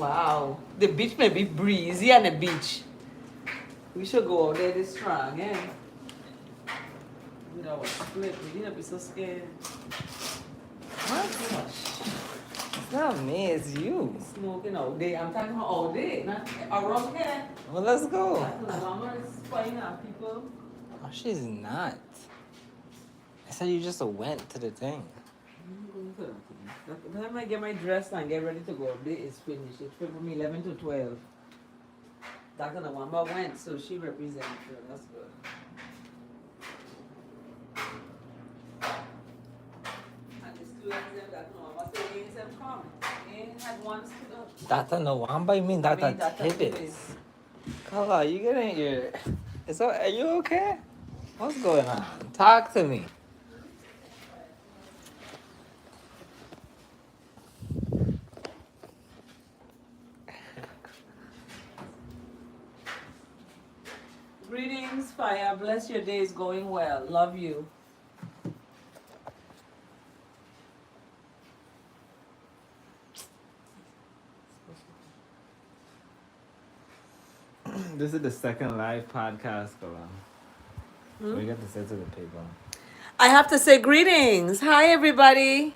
Wow. The beach may be breezy on the beach. We should go out there this strong, eh? With our split. We need to be so scared. What? It's not me, it's you. Smoking all day. I'm talking about all day, not around here. Well, let's go. Mama is spying on people. Oh, she's not. I said you just went to the thing. I'm going to the time I get my dress and get ready to go, day is finished. It's from 11 to 12. Dr. Nawamba went, so she represents her. That's good. And the students, Dr. Nawamba said, ain't them coming. Ain't had one student. Dr. Nawamba? You mean Dr. Tibbetts? Carla, you getting your... Are you okay? What's going on? Talk to me. Greetings, Fire. Bless your day is going well. Love you. This is the second live podcast, Carla. We got to say to the people. I have to say greetings. Hi, everybody.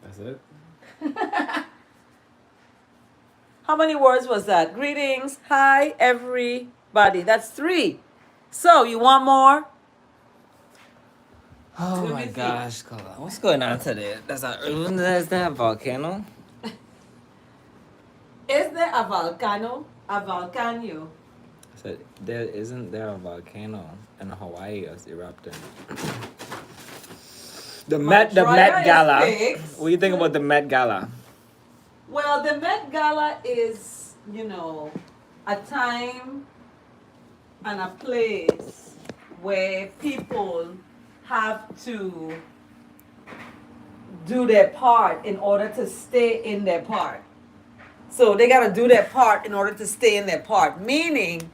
That's it? How many words was that? Greetings. Hi, everybody. That's 3. So, you want more? Oh Let my me see. gosh, Carla. What's going on today? There's that volcano? Is there a volcano? A volcano? I said, isn't there a volcano in Hawaii that's erupting? The Met dryer is Gala. fixed. What do you think about the Met Gala? Well, the Met Gala is, a time and a place where people have to do their part in order to stay in their part. So they got to do their part in order to stay in their part, meaning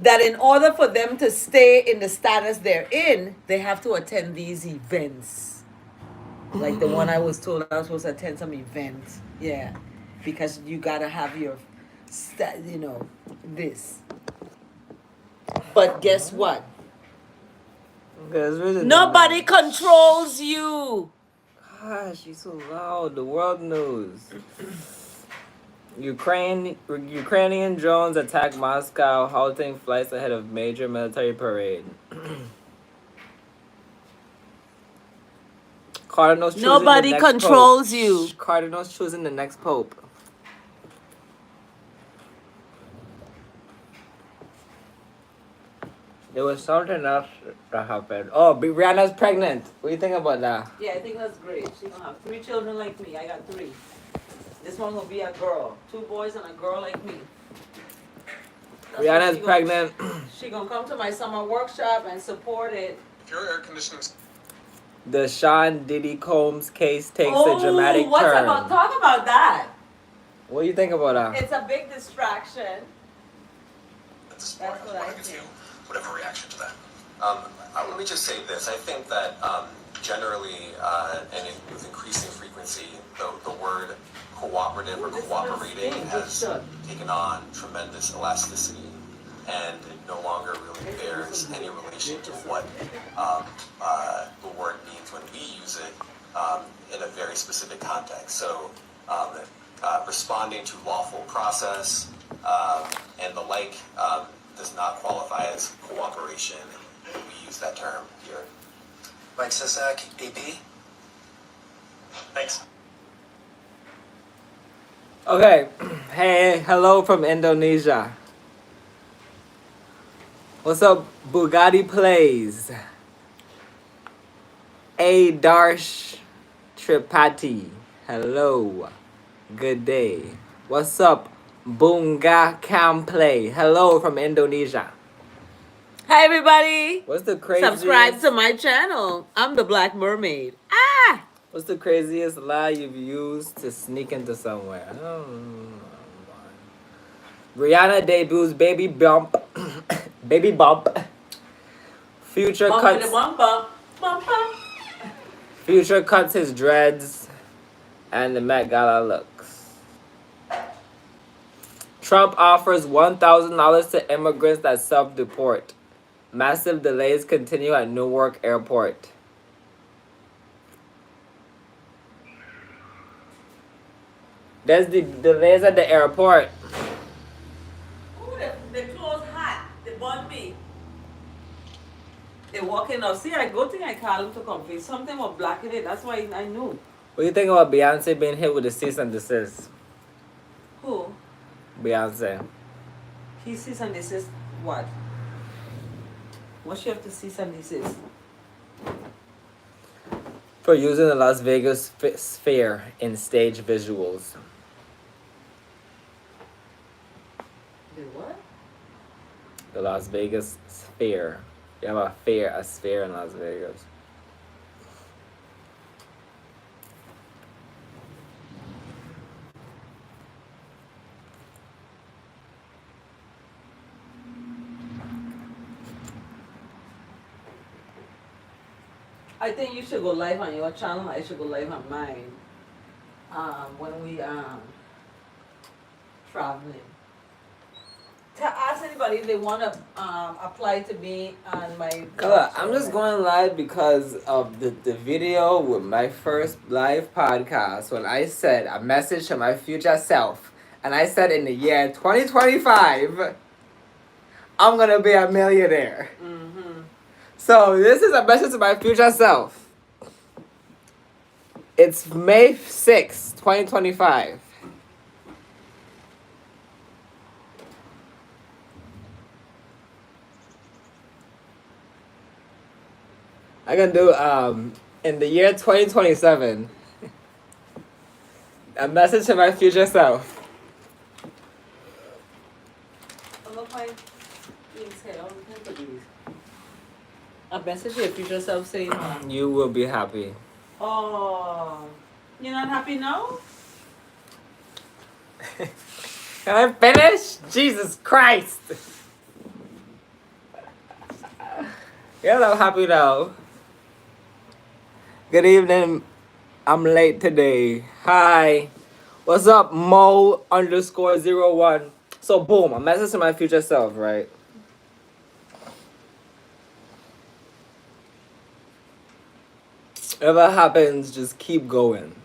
that in order for them to stay in the status they're in, they have to attend these events. Like the one I was told I was supposed to attend some event. Yeah. Because you got to have your, this. But guess what? Really Nobody controls you. Gosh, you're so loud. The world knows. Ukrainian drones attack Moscow, halting flights ahead of major military parade. Cardinals choosing Nobody the next controls pope. you. Cardinals choosing the next pope. There was something else that happened. Oh, Rihanna's pregnant. What do you think about that? Yeah, I think that's great. She's gonna have 3 children like me. I got 3. This one will be a girl. 2 boys and a girl like me. That's Rihanna's pregnant. She gonna come to my summer workshop and support it. If your air conditioning. The Sean Diddy Combs case takes a dramatic turn. Talk about that. What do you think about that? It's a big distraction. That's what I give think. you whatever reaction to that. Let me just say this. I think that generally, with increasing frequency, the word cooperative or cooperating has taken on tremendous elasticity, and it no longer really bears any relation to what the word means when we use it in a very specific context. So, responding to lawful process and the like does not qualify as cooperation. We use that term here. Mike Sisak, AP. Thanks. Okay. Hey, hello from Indonesia. What's up, Bugatti Plays? A Darsh Tripathi. Hello. Good day. What's up, Bunga Camplay? Hello from Indonesia. Hi, everybody. What's the craziest? Subscribe to my channel. I'm the Black Mermaid. Ah! What's the craziest lie you've used to sneak into somewhere? Rihanna debuts Baby Bump. Baby Bump. Future cuts. Bump. Future cuts his dreads. And the Met Gala looks. Trump offers $1,000 to immigrants that self-deport. Massive delays continue at Newark Airport. There's the delays at the airport. Ooh, the clothes hot. They burn me. They walking out. See, I go think I call him to confess. Something was black in it. That's why I knew. What do you think about Beyonce being hit with a cease and desist? Who? Beyonce. He cease and desist what? What she have to cease and desist? For using the Las Vegas Sphere in stage visuals. The what? The Las Vegas Sphere. You have a sphere in Las Vegas. I think you should go live on your channel. I should go live on mine. When we traveling. To ask anybody if they want to apply to be on my. I'm just going live because of the video with my first live podcast when I said a message to my future self. And I said in the year 2025, I'm going to be a millionaire. Mm-hmm. So this is a message to my future self. It's May 6th, 2025. I can do in the year 2027 a message to my future self. A message to your future self saying, You will be happy. "Oh, you're not happy now." Can I finish? Jesus Christ! Yes, I'm happy now. Good evening. I'm late today. Hi. What's up, Mo_01? So boom, a message to my future self, right? Whatever happens, just keep going.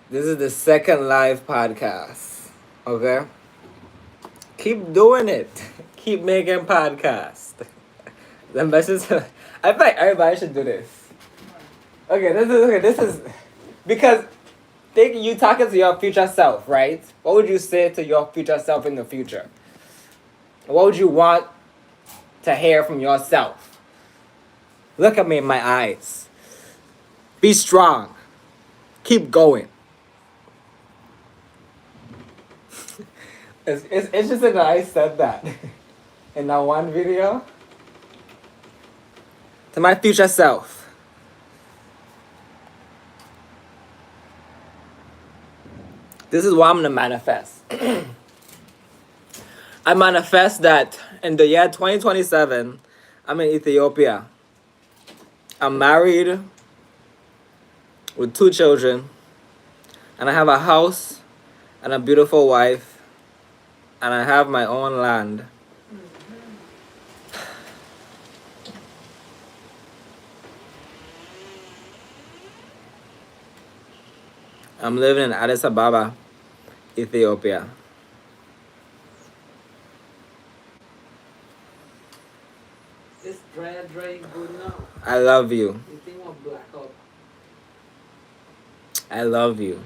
This is the second live podcast. Okay? Keep doing it. Keep making podcasts. The message. I feel like everybody should do this. Okay, this is because think you talking to your future self, right? What would you say to your future self in the future? What would you want to hear from yourself? Look at me in my eyes. Be strong. Keep going. It's interesting that I said that in that one video. To my future self. This is what I'm going to manifest. I manifest that in the year 2027, I'm in Ethiopia. I'm married with 2 children. And I have a house and a beautiful wife. And I have my own land. I'm living in Addis Ababa, Ethiopia. It's dry good now. I love you. You think we're black out? I love you.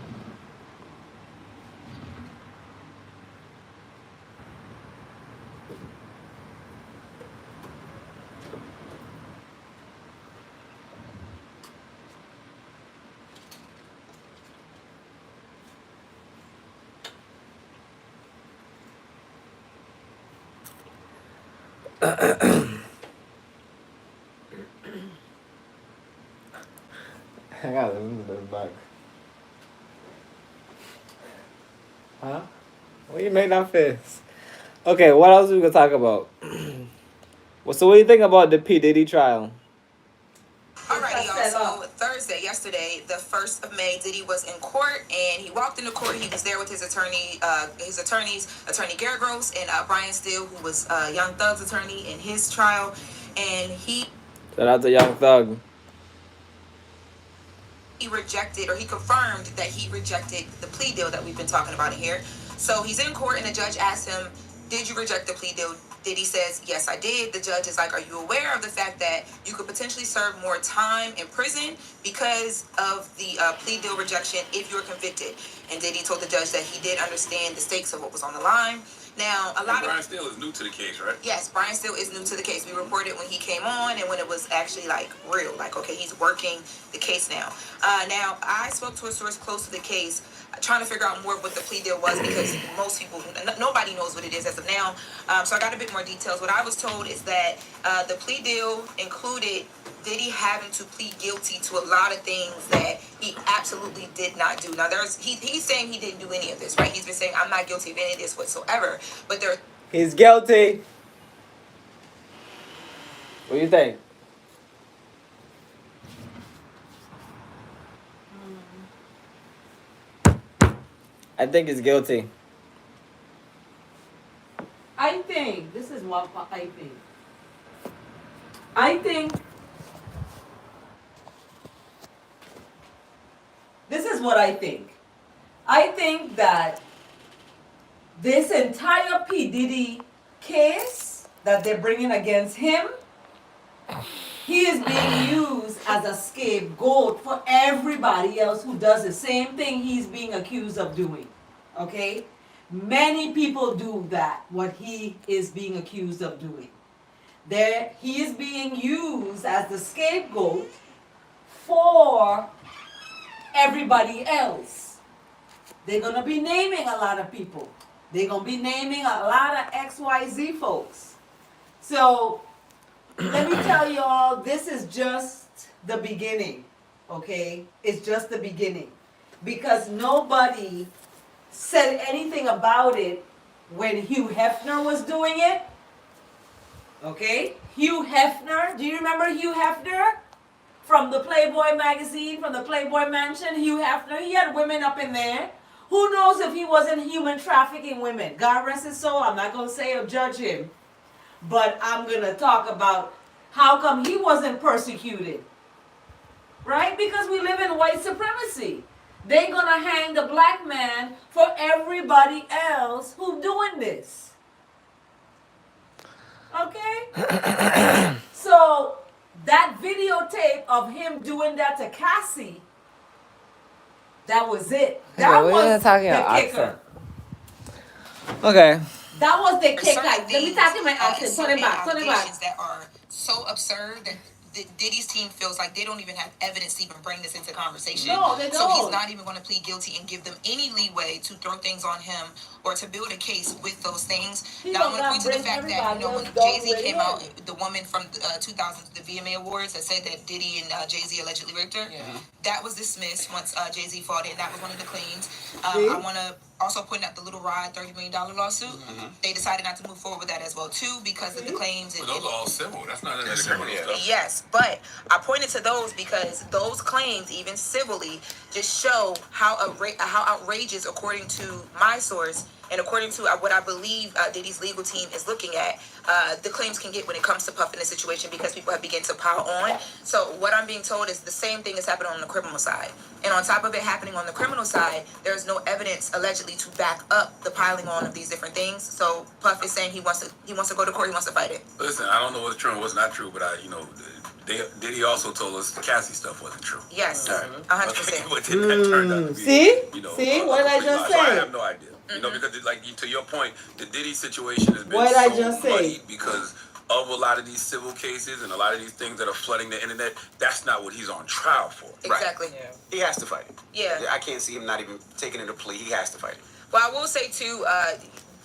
I gotta listen to this back. Huh? What you made that face? Okay, what else we gonna talk about? Well, so what do you think about the P. Diddy trial? Alrighty, y'all. So Thursday, yesterday, the 1st of May, Diddy was in court, and he walked into court. He was there with his attorneys, Attorney Garrett Gross and Brian Steele, who was Young Thug's attorney in his trial, and he Shout out to Young Thug. rejected, or he confirmed that he rejected the plea deal that we've been talking about in here. So he's in court, and the judge asked him, "Did you reject the plea deal?" Diddy says, "Yes, I did." The judge is like, "Are you aware of the fact that you could potentially serve more time in prison because of the plea deal rejection if you're convicted?" And Diddy told the judge that he did understand the stakes of what was on the line. Now, Brian Steele is new to the case, right? Yes, Brian Steele is new to the case. We reported when he came on and when it was actually like real, like, okay, he's working the case now. Now, I spoke to a source close to the case, trying to figure out more of what the plea deal was because most people, nobody knows what it is as of now. So I got a bit more details. What I was told is that the plea deal included Diddy having to plead guilty to a lot of things that he absolutely did not do. Now, he's saying he didn't do any of this, right? He's been saying, "I'm not guilty of any of this whatsoever." But there, He's guilty. What do you think? I think he's guilty. I think this is what I think. I think this is what I think. I think that this entire P. Diddy case that they're bringing against him, he is being used as a scapegoat for everybody else who does the same thing he's being accused of doing. Okay? Many people do that, what he is being accused of doing. He is being used as the scapegoat for everybody else. They're going to be naming a lot of people. They're going to be naming a lot of XYZ folks. So, let me tell you all, this is just the beginning, okay? It's just the beginning. Because nobody said anything about it when Hugh Hefner was doing it. Okay? Hugh Hefner, do you remember Hugh Hefner? From the Playboy magazine, from the Playboy Mansion, Hugh Hefner, he had women up in there. Who knows if he wasn't human trafficking women? God rest his soul, I'm not going to say or judge him. But I'm going to talk about how come he wasn't persecuted. Right? Because we live in white supremacy. They're going to hang the black man for everybody else who's doing this. Okay? So, that videotape of him doing that to Cassie, that was it. That was the kicker. Okay. That was the There's kicker. certain Let me things, talk in my accent. Turn certain it back. Turn it back. allegations that are so absurd that Diddy's team feels like they don't even have evidence to even bring this into conversation. No, they So he's don't. not even going to plead guilty and give them any leeway to throw things on him or to build a case with those things. He Now, I'm don't going to point to the bring fact that, you know, when everybody else Jay-Z down came with out, him. the woman from 2000, the VMA Awards, that said that Diddy and Jay-Z allegedly raped her, that was dismissed once Jay-Z fought it. That was one of the claims. I want to also point out the Little Rod $30 million lawsuit. They decided not to move forward with that as well, too, because of the claims. But those are all civil. That's not any criminal stuff. Yes, but I pointed to those because those claims, even civilly, just show how outrageous, according to my source, and according to what I believe Diddy's legal team is looking at, the claims can get when it comes to Puff in this situation because people have begun to pile on. So what I'm being told is the same thing is happening on the criminal side. And on top of it happening on the criminal side, there's no evidence allegedly to back up the piling on of these different things. So Puff is saying he wants to go to court, he wants to fight it. Listen, I don't know what's true and what's not true, but Diddy also told us the Cassie stuff wasn't true. Yes, 100%. But then that turned out to be, See? you know, See? What did I just so I say? have no idea. You know, because to your point, the Diddy situation has been What did I so just say? muddied because of a lot of these civil cases and a lot of these things that are flooding the internet. That's not what he's on trial for. Exactly. He has to fight it. Yeah. I can't see him not even taking it a plea. He has to fight it. Well, I will say too,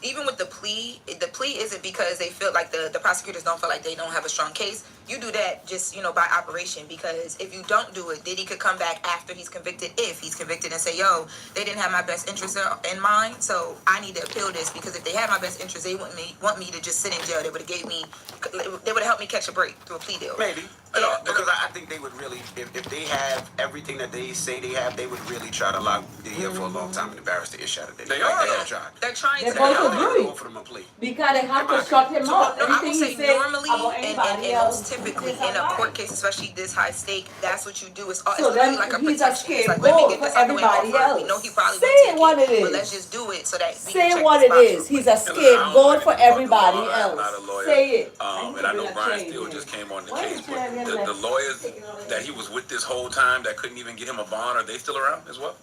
even with the plea isn't because they feel like the prosecutors don't feel like they don't have a strong case. You do that just, you know, by operation, because if you don't do it, Diddy could come back after he's convicted, if he's convicted, and say, yo, they didn't have my best interest in mind, so I need to appeal this, because if they had my best interest, they wouldn't want me to just sit in jail. They would have gave me, it they would have helped me catch a break through a plea deal. Maybe. Yeah. Because I think they would really, if they have everything that they say they have, they would really try to lock the here for a long time and embarrass the issue out of them. They are. They're trying. They're trying They're to. both They're agree. going for them a plea. Because they have to shut him up. No, I Anything will he say say normally about and anybody else most typically is in a lie. court case, especially this high stake, that's what you do. It's So really then like a he's a protection. It's like, let me scapegoat get for this out the way everybody over. We else. know he probably Say won't take what it But is. let's just do it so that we Say can check what this it box is. real He's quick. a scapegoat for everybody I'm else. not a lawyer. Say it. And I know Brian Steele just came on the case, but the lawyers that he was with this whole time that couldn't even get him a bond, are they still around as well?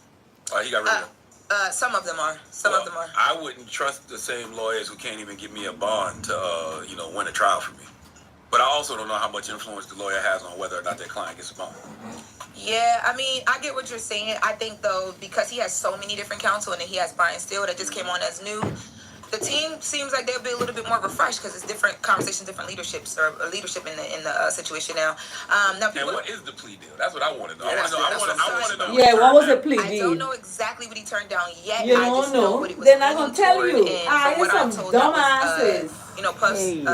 He got rid of them. Some of them are. Some of them are. I wouldn't trust the same lawyers who can't even give me a bond to, win a trial for me. But I also don't know how much influence the lawyer has on whether or not their client gets a bond. Yeah, I mean, I get what you're saying. I think, though, because he has so many different counsel and then he has Brian Steele that just came on as new, the team seems like they'll be a little bit more refreshed because it's different conversations, different leaderships or leadership in the situation now. Now, people, And what is the plea deal? That's what I want to know. Yeah, I want to know. Yeah, what was the plea I deal? don't know exactly what he turned down yet. You I don't just know? what it was They're not leaning gonna tell toward, you. and Ah, from what you're I'm some told, that was, dumbasses. plus Hey.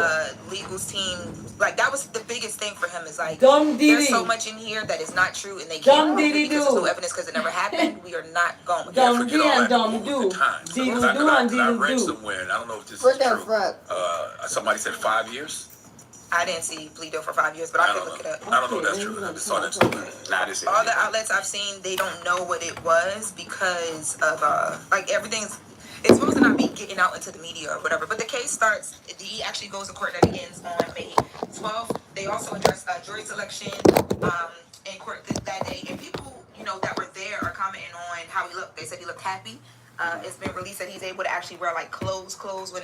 legal's team, like that was the biggest thing for him is like Dumb there's diddy. so much in here that is not true and they Dumb can't prove it diddy because there's no do. evidence because it never happened. We are not going with Dumb that. Forget D all and that. dumb What was do. the time? Diddle Because I do and read diddle do. somewhere, and I don't know if this What is the true. fuck? Somebody said 5 years. I didn't see plea deal for 5 years, but I I can don't look it know. up. I don't know if that's true. I just saw that somewhere. Nah, this is. All the outlets I've seen, they don't know what it was because of like everything's. It's supposed to not be getting out into the media or whatever. But the case starts. He actually goes to court that ends on May 12th. They also address jury selection in court that day, and people that were there are commenting on how he looked. They said he looked happy. It's been released that he's able to actually wear like clothes when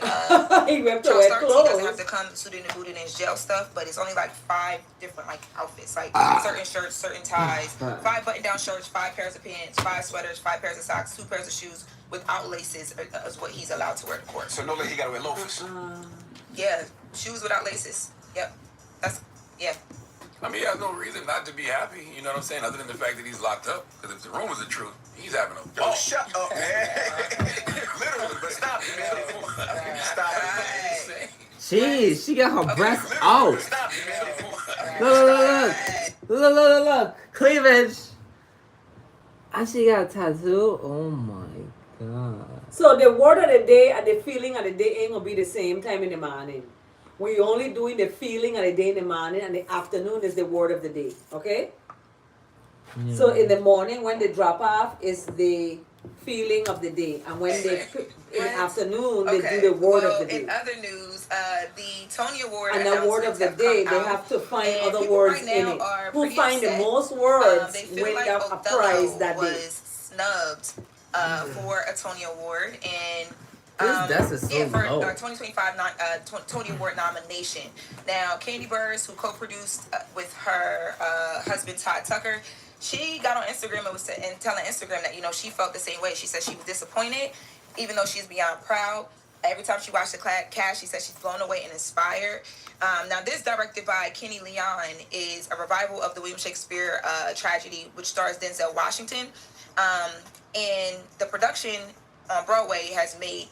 He went to trial wear starts. He doesn't have clothes. to come suited and booted in his jail stuff, but it's only like 5 different like outfits, like certain shirts, certain ties, 5 button-down shirts, 5 pairs of pants, 5 sweaters, 5 pairs of socks, 2 pairs of shoes without laces is what he's allowed to wear to court. So no, he got to wear loafers. Yeah, shoes without laces. Yep, yeah. I mean, he has no reason not to be happy. You know what I'm saying? Other than the fact that he's locked up. Because if the rumors are true, he's having a ball. Oh, shut up, man. Literally, but stop it, man. Stop it. Jeez, she got her breasts out. Stop it, man. Look. Cleavage. And she got a tattoo. Oh my god. So the word of the day and the feeling of the day ain't gonna be the same time in the morning. We only doing the feeling of the day in the morning, and the afternoon is the word of the day. Okay. So in the morning when they drop off is the feeling of the day, and when they in the afternoon they do the word of the day. In other news, the Tony Award And the word of the day, they have to find other words in it. Who find the most words win a prize that day. Was snubbed for a Tony Award and. This is so for low. 2025 Tony Award nomination. Now, Candy Burrs, who co-produced with her husband Todd Tucker, she got on Instagram and was telling Instagram that she felt the same way. She said she was disappointed, even though she's beyond proud. Every time she watched the cast, she said she's blown away and inspired. Now, this, directed by Kenny Leon, is a revival of the William Shakespeare tragedy, which stars Denzel Washington. And the production on Broadway has made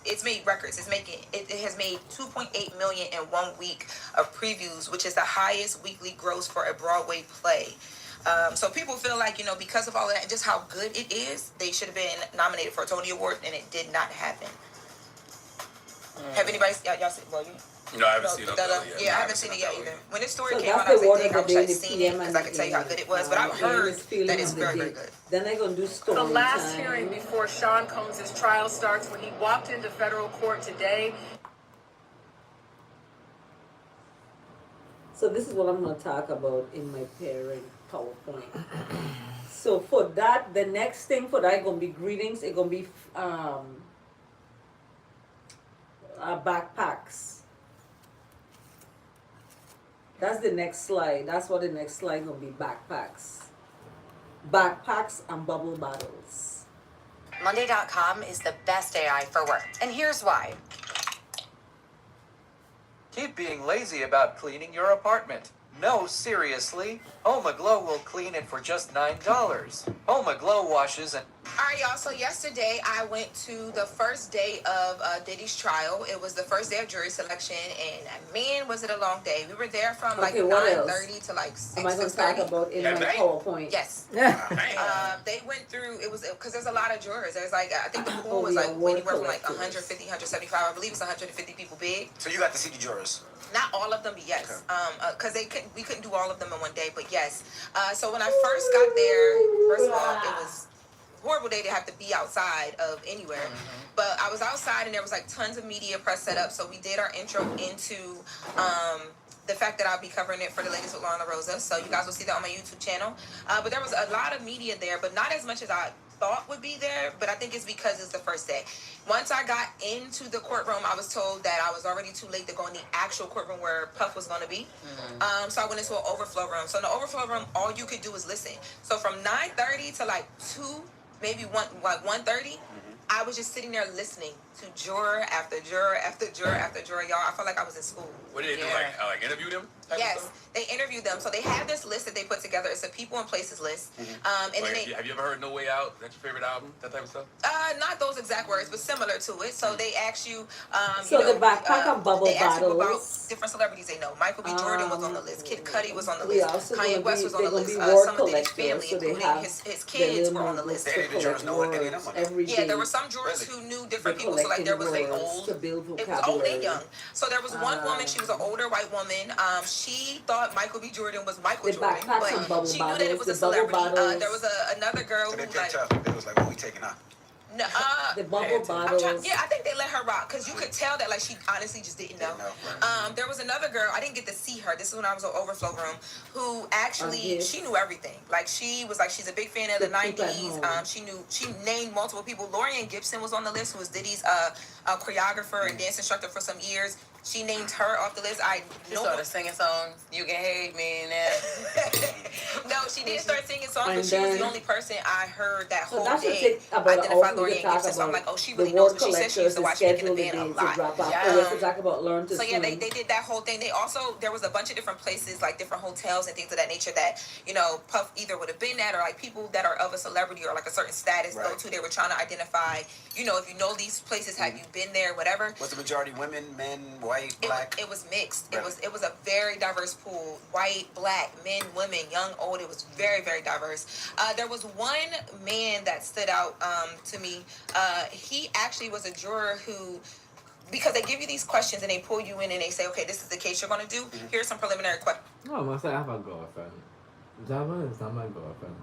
it's made records. It has made 2.8 million in 1 week of previews, which is the highest weekly gross for a Broadway play. So people feel like because of all of that and just how good it is, they should have been nominated for a Tony Award, and it did not happen. Have anybody y'all seen? Well, No, I haven't seen it. yeah, I haven't seen it yet either. When this story So came that's out, I was the like, word dang, I of the wish day, I'd the seen it PM because and I could tell you how good it was. But I've heard that it's very, very good. Then they're gonna do story The last time. hearing before Sean Combs' trial starts when he walked into federal court today. So this is what I'm gonna talk about in my parent PowerPoint. So for that, the next thing for that gonna be greetings. It's gonna be backpacks. That's the next slide. That's what the next slide gonna be. Backpacks. Backpacks and bubble bottles. Monday.com is the best AI for work, and here's why. Keep being lazy about cleaning your apartment. No, seriously. Home Aglow will clean it for just $9. Home Aglow washes and All right, y'all. So yesterday I went to the first day of Diddy's trial. It was the first day of jury selection, and man, was it a long day. We were there from like Okay, what 9:30 to like Am I 6, going to talk 6:30. about in Yeah, my right. PowerPoint? Yes. Yeah. They went through, it was, because there's a lot of jurors. There's like, I think the pool Oh, was the like award anywhere from like collectors. 150, 175. I believe it's 150 people big. So you got to see the jurors. Not all of them, but yes. Because we couldn't do all of them in one day, but yes. So when I first got there, first of all, it was horrible day to have to be outside of anywhere. But I was outside and there was like tons of media press set up. So we did our intro into the fact that I'll be covering it for the Ladies with Lauren Rosa. So you guys will see that on my YouTube channel. But there was a lot of media there, but not as much as I thought would be there, but I think it's because it's the first day. Once I got into the courtroom, I was told that I was already too late to go in the actual courtroom where Puff was going to be. So I went into an overflow room. So in the overflow room, all you could do is listen. So from 9:30 to like 2, maybe 1:30, I was just sitting there listening to juror after juror after juror after juror. Y'all, I felt like I was in school. What did they do? Like interview them? Yes, they interviewed them. So they have this list that they put together. It's a people and places list. And then Have you ever heard No Way Out? Is that your favorite album? That type of stuff? not those exact words, but similar to it. So they ask you, So the backpack of bubble they ask you about bottles. different celebrities they know. Michael B. Jordan was on the list. Kid Cudi was on the We list. also Kanye gonna West be- was on the they're list. gonna be word Some of Diddy's collectors, family, so they including have his the kids, little were on the notebooks list. to They- the jurors collect know what they need words them on. every Yeah, day. there were some jurors who knew different people. So like there was collecting a words old, to build it was old and vocabulary. young. So there was one woman. She was an older white woman. She thought Michael B. Jordan was Michael The Jordan, backpacks and but bubble she knew that it bottles, was a the bubble celebrity. bottles. There was another girl So they who picked like. up. They was like, "What we taking out?" No, The bubble bottles. I think they let her rock because you could tell that like she honestly just didn't know. There was another girl, I didn't get to see her. This is when I was in overflow room, who actually she knew everything. Like she was like she's a big fan of the The people at 90s. home. She named multiple people. Lorianne Gibson was on the list, who was Diddy's choreographer and dance instructor for some years. She named her off the list. I know. Started singing songs. You can hate me now. No, she did start singing songs, but And she was the then- only person I heard that So whole that's the day thing about identify also we Lorianne talk Gibson. So I'm about like, oh, she the really knows word what she said. She used to collectors, watch the Nick in the schedule, the Band a dates, lot. the drop off. Yeah. We also talk about learn to So yeah, swim. they did that whole thing. They also, there was a bunch of different places, like different hotels and things of that nature that, you know, Puff either would have been at, or like people that are of a celebrity or like a certain status go Right. to. They were trying to identify, you know, if you know these places, have you been there, whatever. Was the majority women, men, white, black? It was mixed. Really? It was a very diverse pool. White, black, men, women, young, old. It was very, very diverse. There was one man that stood out to me. He actually was a juror who, because they give you these questions and they pull you in and they say, okay, this is the case you're going to do. Here's some preliminary questions. No, I must say I have a girlfriend. Zaman is not my girlfriend.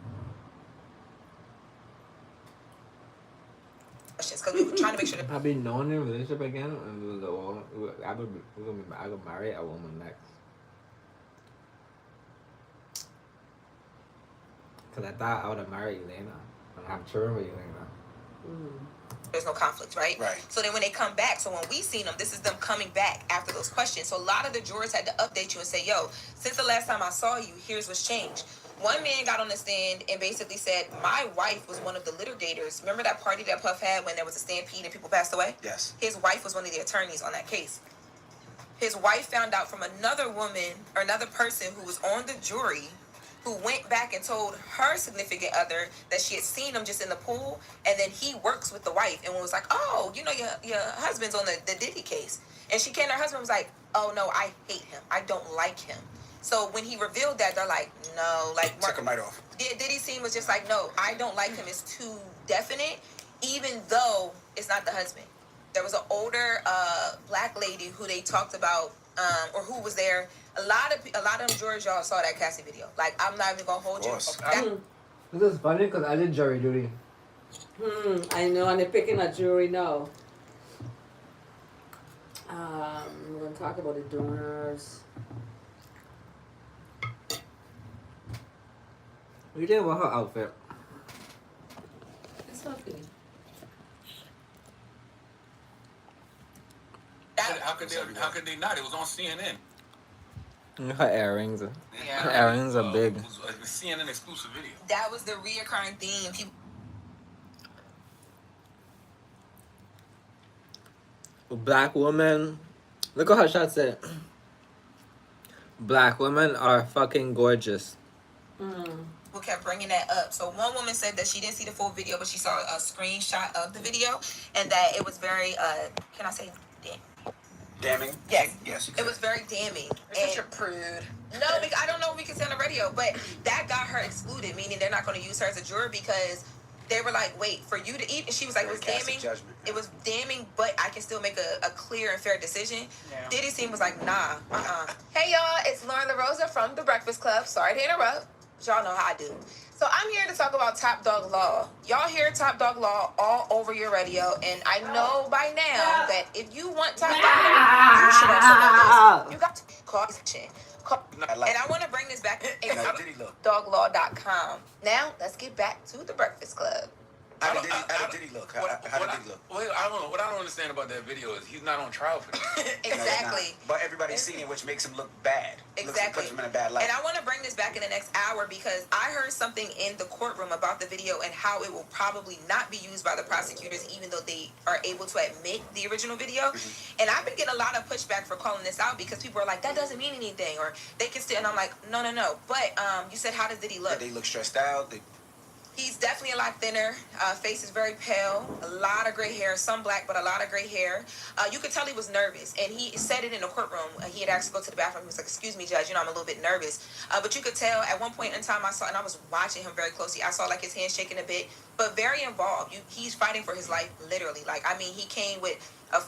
Because we were trying to make sure that I've been known in a relationship again, and we will go. I will marry a woman next. Cause I thought I would have married Elena and have children with Elena. there's no conflict, right? Right. So then when they come back, so when we seen them, this is them coming back after those questions. So a lot of the jurors had to update you and say, yo, since the last time I saw you, here's what's changed. One man got on the stand and basically said, my wife was one of the litigators. Remember that party that Puff had when there was a stampede and people passed away? Yes. His wife was one of the attorneys on that case. His wife found out from another woman or another person who was on the jury, who went back and told her significant other that she had seen him just in the pool, and then he works with the wife and was like, oh, you know, your husband's on the Diddy case. And she came to her husband and was like, oh no, I hate him. I don't like him. So when he revealed that, they're like, no, like Took him right off. Diddy's scene was just like, no, I don't like him. It's too definite, even though it's not the husband. There was an older black lady who they talked about, or who was there. A lot of them jurors, y'all saw that Cassie video. Like, I'm not even gonna hold you. Of course. This is funny because I did jury duty. I know, and they're picking a jury now. We're gonna talk about the donors. What do you think about her outfit? It's okay. How could they not? It was on CNN. Her earrings. Yeah. Her earrings are big. It was a CNN exclusive video. That was the reoccurring theme. People Black women. Look at her shot said. Black women are fucking gorgeous. who kept bringing that up. So one woman said that she didn't see the full video, but she saw a screenshot of the video, and that it was very, can I say Damning? Yes. Yes. It was very damning. You're such a prude. No, because I don't know if we can say on the radio, but that got her excluded, meaning they're not going to use her as a juror because they were like, wait, for you to eat? And she was like, it was damning. It was damning, but I can still make a clear and fair decision. Yeah. Diddy Scene was like, nah, Hey, y'all, it's Lauren LaRosa from The Breakfast Club. Sorry to interrupt. But y'all know how I do. So I'm here to talk about Top Dog Law. Y'all hear Top Dog Law all over your radio, and I know by now that if you want Top Dog Law, you should also know this. You got to call this shit. And I want to bring this back to doglaw.com. Now, let's get back to The Breakfast Club. How did Diddy look? How did Diddy look? Well, I don't know. What I don't understand about that video is he's not on trial for that. Exactly. No, but everybody's seen it, which makes him look bad. Exactly. Puts him in a bad light. And I want to bring this back in the next hour because I heard something in the courtroom about the video and how it will probably not be used by the prosecutors, even though they are able to admit the original video. And I've been getting a lot of pushback for calling this out because people are like, that doesn't mean anything, or they can still. And I'm like, no. But you said, how does Diddy look? They look stressed out. He's definitely a lot thinner. Face is very pale. A lot of gray hair. Some black, but a lot of gray hair. You could tell he was nervous. And he said it in the courtroom. He had asked to go to the bathroom. He was like, excuse me, Judge. I'm a little bit nervous. But you could tell at one point in time I saw, and I was watching him very closely, I saw like his hands shaking a bit, but very involved. He's fighting for his life, literally. He came with a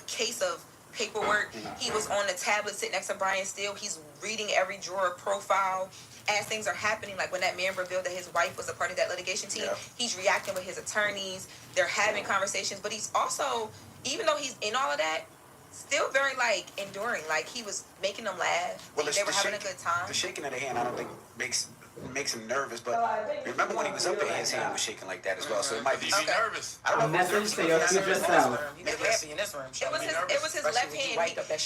case of paperwork. He was on the tablet sitting next to Brian Steele. He's reading every juror profile. As things are happening, like when that man revealed that his wife was a part of that litigation team, he's reacting with his attorneys. They're having conversations, but he's also, even though he's in all of that, still very enduring. Like he was making them laugh. Well, they were having a good time. The shaking of the hand, I don't think makes him nervous, but remember when he was up there, his hand was shaking like that as well. So it might be nervous. I don't know. Message to your future self. You get happy in this room. It was his left hand. Wiped up that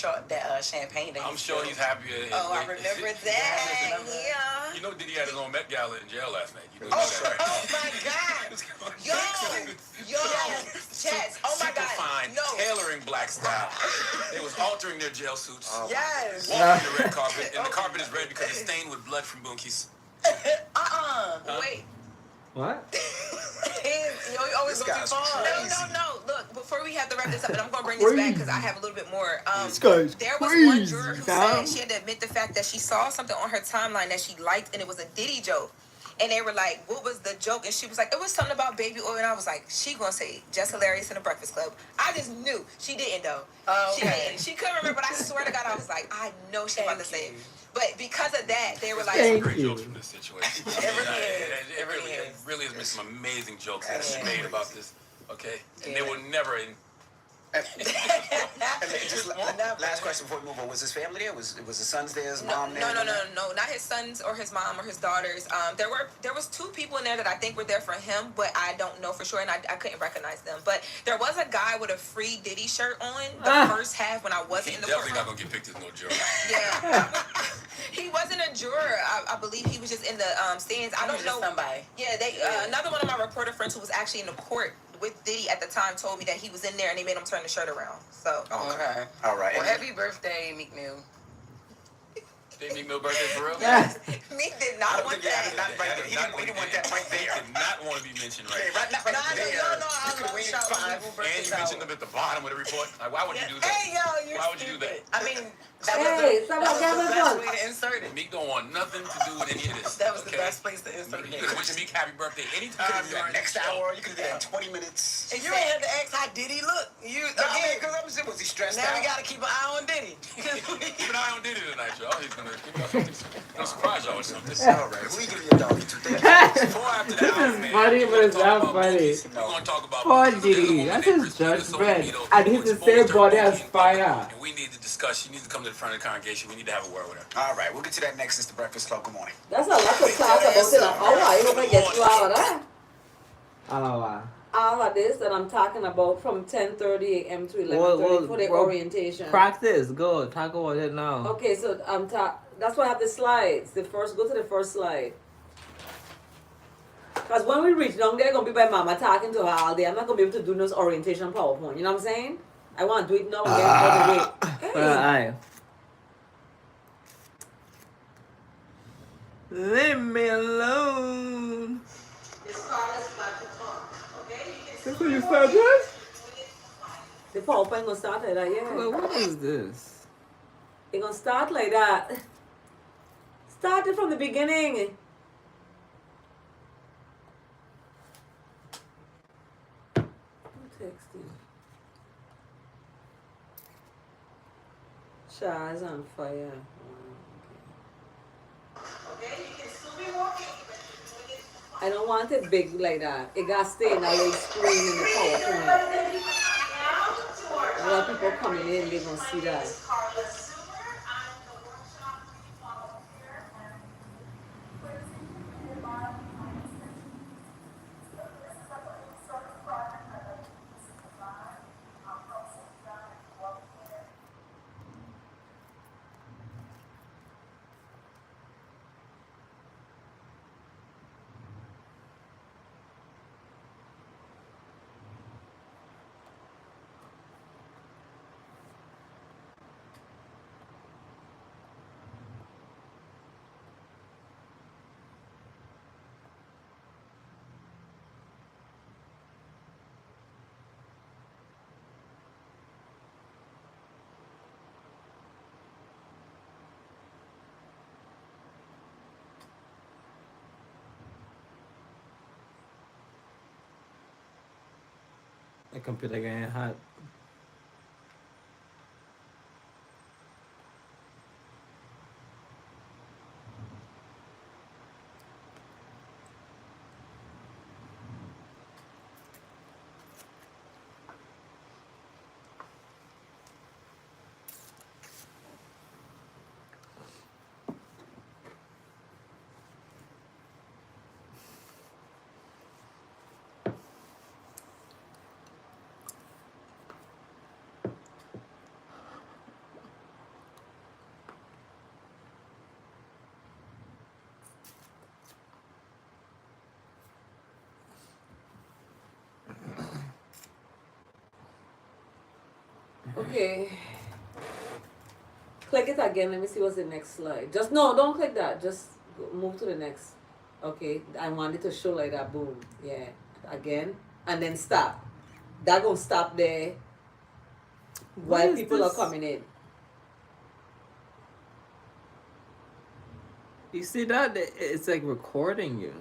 champagne. I'm sure he's happy. I remember that. Yeah. You know, Diddy had his own Met Gala in jail last night. You know that, right? Oh my God. Yo, Chaz. Oh my God. Fine, tailoring black style. They was altering their jail suits. Yes. Walking the red carpet, and the carpet is red because it's stained with blood from Boonkies. Wait. What? You always go too far. No. Look, before we have to wrap this up, and I'm going to bring this back because I have a little bit more. There was one juror who said she had to admit the fact that she saw something on her timeline that she liked, and it was a Diddy joke. And they were like, what was the joke? And she was like, it was something about baby oil. And I was like, she gonna say just hilarious in the Breakfast Club. I just knew. She didn't though. Oh, okay. She didn't. She couldn't remember, but I swear to God, I was like, I know she's about to say it. But because of that, they were like, great jokes from this situation. It really has been some amazing jokes that have been made about this. Okay? And they will never Just last question before we move on. Was his family there? Was his sons there? His mom there? No, not his sons or his mom or his daughters. There was two people in there that I think were there for him, but I don't know for sure, and I couldn't recognize them. But there was a guy with a free Diddy shirt on the first half when I wasn't in the courtroom. Definitely not gonna get picked as no juror. Yeah. He wasn't a juror. I believe he was just in the stands. I don't know. Somebody. Yeah, another one of my reporter friends who was actually in the court with Diddy at the time told me that he was in there and they made him turn the shirt around. So okay. All right. Well, happy birthday, Meek Mill. Did Meek Mill birthday for real? Yes. Meek did not want that. He didn't want that right there. He did not want to be mentioned right there. No. I love shout out. And you mentioned them at the bottom of the report. Like, why would you do that? Hey, yo, why would you do that? I mean, that was the best way to insert it. Meek don't want nothing to do with any of this. That was the best place to insert it. You could wish Meek happy birthday anytime during next hour. You could do that in 20 minutes. And you ain't had to ask how Diddy look. Because was he stressed out? Now we gotta keep an eye on Diddy. Keep an eye on Diddy tonight, y'all. He's gonna surprise y'all with something. All right. Who you giving your doggy to? Before after the This is funny, but it's not funny. We're gonna talk about Poor Diddy. That's his judgment. And he's the same body as fire. And we need to discuss. She needs to come to the front of the congregation. We need to have a word with her. All right. We'll get to that next. It's the Breakfast Club. Good morning. That's a lot to talk about in an hour. You gonna get through all of that? All of this that I'm talking about from 10:30 a.m. to 11:30 for the orientation. Practice. Go. Talk about it now. Okay, so that's why I have the slides. Go to the first slide. Because when we reach down there, gonna be by mama talking to her all day. I'm not gonna be able to do no orientation PowerPoint. You know what I'm saying? I want to do it now and get it out of the way. Leave me alone. That's what you started? The PowerPoint gonna start like that, yeah. Well, what is this? It gonna start like that. Start it from the beginning. Who texted? Shah's on fire. I don't want it big like that. It got to stay in a little screen in the PowerPoint. A lot of people coming in, they gonna see that. The computer getting hot. Okay. Click it again. Let me see what's the next slide. Just no, don't click that. Just move to the next. Okay. I want it to show like that. Boom. Yeah. Again. And then stop. That gonna stop there while people are coming in. You see that? It's like recording you.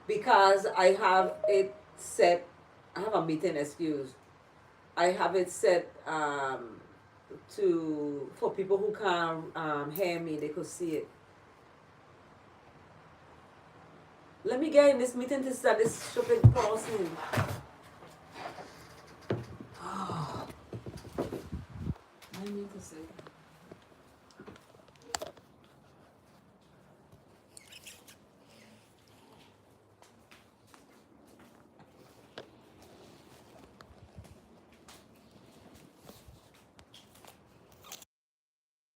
Because I have it set. I have a meeting excuse. I have it set for people who can't hear me, they could see it. Let me get in this meeting to start this stupid person. I need to say that.